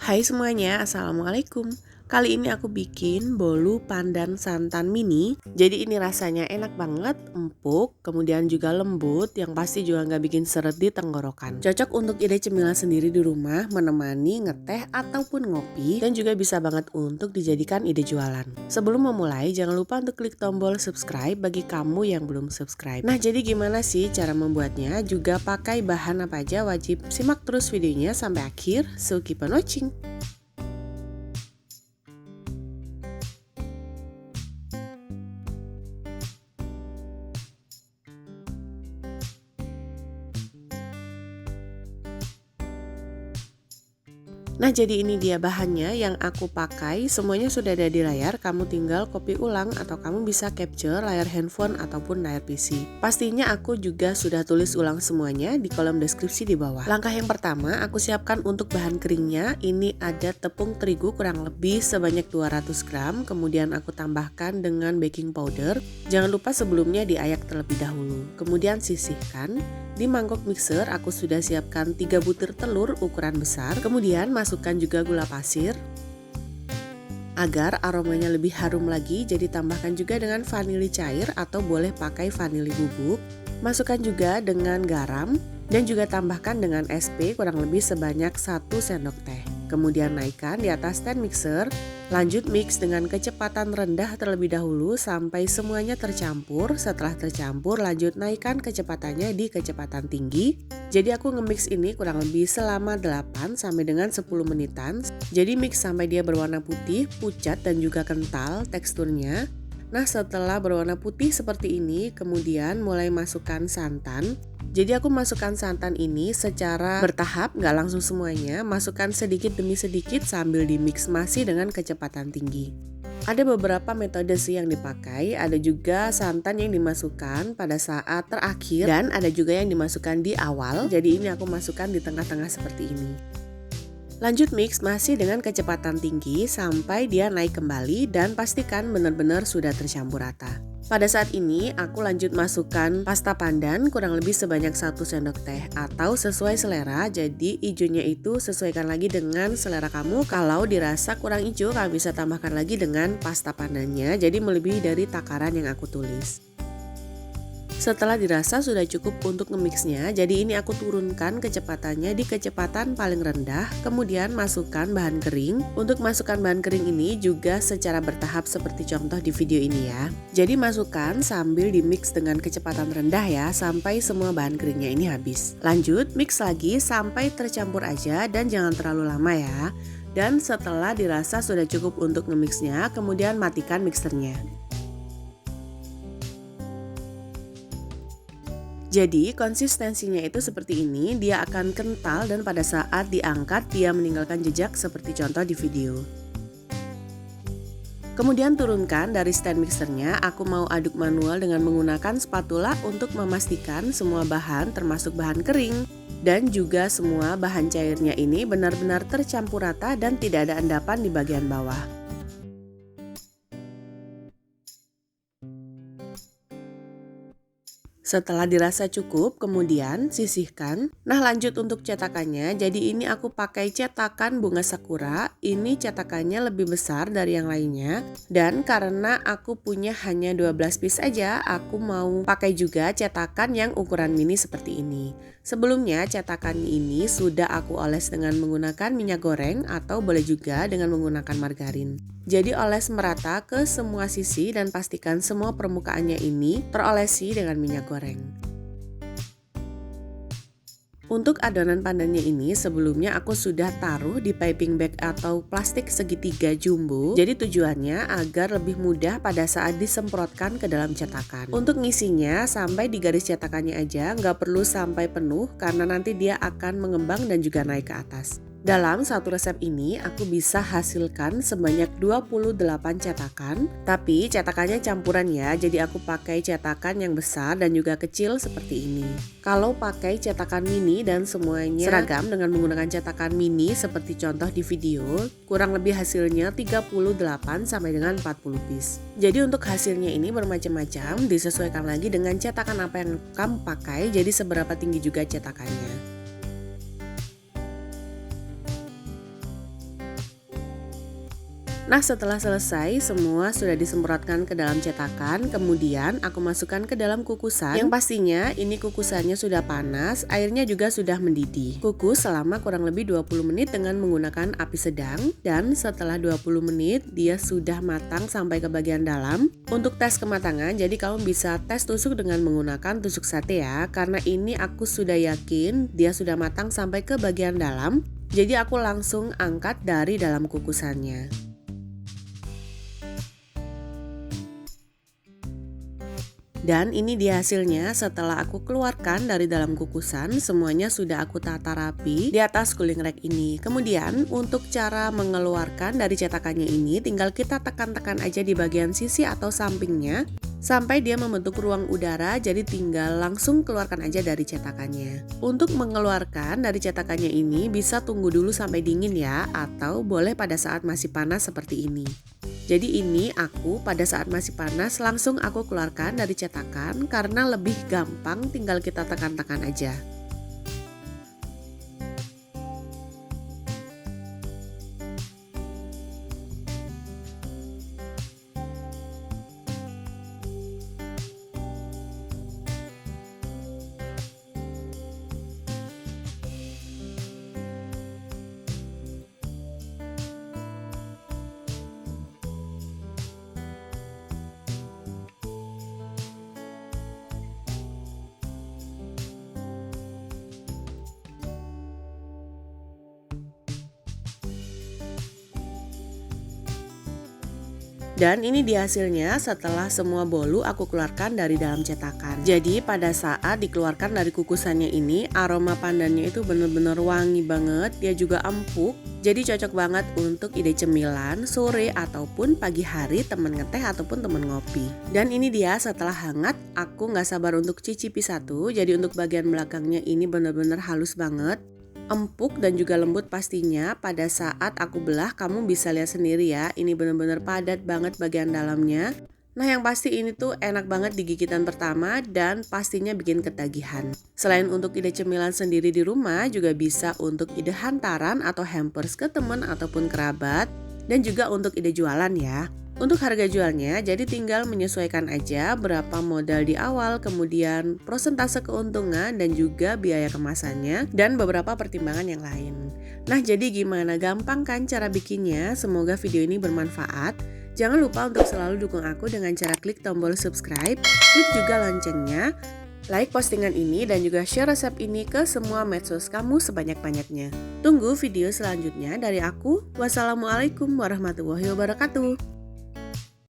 Hai semuanya, Assalamualaikum. Kali ini aku bikin bolu pandan santan mini. Jadi ini rasanya enak banget, empuk, kemudian juga lembut, yang pasti juga nggak bikin seret di tenggorokan. Cocok untuk ide cemilan sendiri di rumah, menemani ngeteh ataupun ngopi, dan juga bisa banget untuk dijadikan ide jualan. Sebelum memulai, jangan lupa untuk klik tombol subscribe bagi kamu yang belum subscribe. Nah, jadi gimana sih cara membuatnya? Juga pakai bahan apa aja, wajib simak terus videonya sampai akhir. So keep on watching. Nah, jadi ini dia bahannya yang aku pakai, semuanya sudah ada di layar, kamu tinggal copy ulang atau kamu bisa capture layar handphone ataupun layar PC. Pastinya aku juga sudah tulis ulang semuanya di kolom deskripsi di bawah. Langkah yang pertama, aku siapkan untuk bahan keringnya, ini ada tepung terigu kurang lebih sebanyak 200 gram, kemudian aku tambahkan dengan baking powder. Jangan lupa sebelumnya diayak terlebih dahulu, kemudian sisihkan. Di mangkok mixer aku sudah siapkan 3 butir telur ukuran besar, kemudian masukkan juga gula pasir. Agar aromanya lebih harum lagi, jadi tambahkan juga dengan vanili cair atau boleh pakai vanili bubuk. Masukkan juga dengan garam dan juga tambahkan dengan SP kurang lebih sebanyak 1 sendok teh. Kemudian naikkan di atas stand mixer, lanjut mix dengan kecepatan rendah terlebih dahulu sampai semuanya tercampur. Setelah tercampur, lanjut naikkan kecepatannya di kecepatan tinggi. Jadi aku nge-mix ini kurang lebih selama 8 sampai dengan 10 menitan. Jadi mix sampai dia berwarna putih, pucat dan juga kental teksturnya. Nah, setelah berwarna putih seperti ini, kemudian mulai masukkan santan. Jadi aku masukkan santan ini secara bertahap, nggak langsung semuanya. Masukkan sedikit demi sedikit sambil di-mix masih dengan kecepatan tinggi. Ada beberapa metode sih yang dipakai, ada juga santan yang dimasukkan pada saat terakhir dan ada juga yang dimasukkan di awal. Jadi ini aku masukkan di tengah-tengah seperti ini. Lanjut mix masih dengan kecepatan tinggi sampai dia naik kembali dan pastikan benar-benar sudah tercampur rata. Pada saat ini aku lanjut masukkan pasta pandan kurang lebih sebanyak 1 sendok teh atau sesuai selera, jadi hijaunya itu sesuaikan lagi dengan selera kamu. Kalau dirasa kurang hijau kamu bisa tambahkan lagi dengan pasta pandannya, jadi melebihi dari takaran yang aku tulis. Setelah dirasa sudah cukup untuk nge-mixnya, jadi ini aku turunkan kecepatannya di kecepatan paling rendah, kemudian masukkan bahan kering. Untuk masukkan bahan kering ini juga secara bertahap seperti contoh di video ini ya. Jadi masukkan sambil di-mix dengan kecepatan rendah ya, sampai semua bahan keringnya ini habis. Lanjut mix lagi sampai tercampur aja dan jangan terlalu lama ya. Dan setelah dirasa sudah cukup untuk nge-mixnya, kemudian matikan mixernya. Jadi konsistensinya itu seperti ini, dia akan kental dan pada saat diangkat dia meninggalkan jejak seperti contoh di video. Kemudian turunkan dari stand mixernya, aku mau aduk manual dengan menggunakan spatula untuk memastikan semua bahan termasuk bahan kering dan juga semua bahan cairnya ini benar-benar tercampur rata dan tidak ada endapan di bagian bawah. Setelah dirasa cukup, kemudian sisihkan. Nah, lanjut untuk cetakannya. Jadi ini aku pakai cetakan bunga sakura. Ini cetakannya lebih besar dari yang lainnya. Dan karena aku punya hanya 12 piece aja, aku mau pakai juga cetakan yang ukuran mini seperti ini. Sebelumnya cetakan ini sudah aku oles dengan menggunakan minyak goreng atau boleh juga dengan menggunakan margarin. Jadi oles merata ke semua sisi dan pastikan semua permukaannya ini terolesi dengan minyak goreng. Untuk adonan pandannya ini sebelumnya aku sudah taruh di piping bag atau plastik segitiga jumbo. Jadi tujuannya agar lebih mudah pada saat disemprotkan ke dalam cetakan. Untuk ngisinya sampai di garis cetakannya aja, nggak perlu sampai penuh karena nanti dia akan mengembang dan juga naik ke atas. Dalam satu resep ini aku bisa hasilkan sebanyak 28 cetakan, tapi cetakannya campuran ya, jadi aku pakai cetakan yang besar dan juga kecil seperti ini. Kalau pakai cetakan mini dan semuanya seragam dengan menggunakan cetakan mini seperti contoh di video, kurang lebih hasilnya 38 sampai dengan 40 piece. Jadi untuk hasilnya ini bermacam-macam, disesuaikan lagi dengan cetakan apa yang kamu pakai, jadi seberapa tinggi juga cetakannya. Nah, setelah selesai, semua sudah disemprotkan ke dalam cetakan, kemudian aku masukkan ke dalam kukusan. Yang pastinya ini kukusannya sudah panas, airnya juga sudah mendidih. Kukus selama kurang lebih 20 menit dengan menggunakan api sedang, dan setelah 20 menit dia sudah matang sampai ke bagian dalam. Untuk tes kematangan, jadi kamu bisa tes tusuk dengan menggunakan tusuk sate ya, karena ini aku sudah yakin dia sudah matang sampai ke bagian dalam. Jadi aku langsung angkat dari dalam kukusannya. Dan ini dia hasilnya setelah aku keluarkan dari dalam kukusan, semuanya sudah aku tata rapi di atas cooling rack ini. Kemudian untuk cara mengeluarkan dari cetakannya ini, tinggal kita tekan-tekan aja di bagian sisi atau sampingnya sampai dia membentuk ruang udara, jadi tinggal langsung keluarkan aja dari cetakannya. Untuk mengeluarkan dari cetakannya ini bisa tunggu dulu sampai dingin ya, atau boleh pada saat masih panas seperti ini. Jadi ini aku pada saat masih panas langsung aku keluarkan dari cetakan karena lebih gampang, tinggal kita tekan-tekan aja. Dan ini dia hasilnya setelah semua bolu aku keluarkan dari dalam cetakan. Jadi pada saat dikeluarkan dari kukusannya ini, aroma pandannya itu bener-bener wangi banget. Dia juga empuk, jadi cocok banget untuk ide cemilan, sore ataupun pagi hari temen ngeteh ataupun temen ngopi. Dan ini dia setelah hangat, aku gak sabar untuk cicipi satu. Jadi untuk bagian belakangnya ini bener-bener halus banget, empuk dan juga lembut pastinya. Pada saat aku belah kamu bisa lihat sendiri ya, ini benar-benar padat banget bagian dalamnya. Nah yang pasti ini tuh enak banget di gigitan pertama dan pastinya bikin ketagihan. Selain untuk ide cemilan sendiri di rumah, juga bisa untuk ide hantaran atau hampers ke teman ataupun kerabat, dan juga untuk ide jualan ya. Untuk harga jualnya, jadi tinggal menyesuaikan aja berapa modal di awal, kemudian prosentase keuntungan dan juga biaya kemasannya, dan beberapa pertimbangan yang lain. Nah jadi gimana, gampang kan cara bikinnya? Semoga video ini bermanfaat. Jangan lupa untuk selalu dukung aku dengan cara klik tombol subscribe, klik juga loncengnya, like postingan ini dan juga share resep ini ke semua medsos kamu sebanyak-banyaknya. Tunggu video selanjutnya dari aku. Wassalamualaikum warahmatullahi wabarakatuh.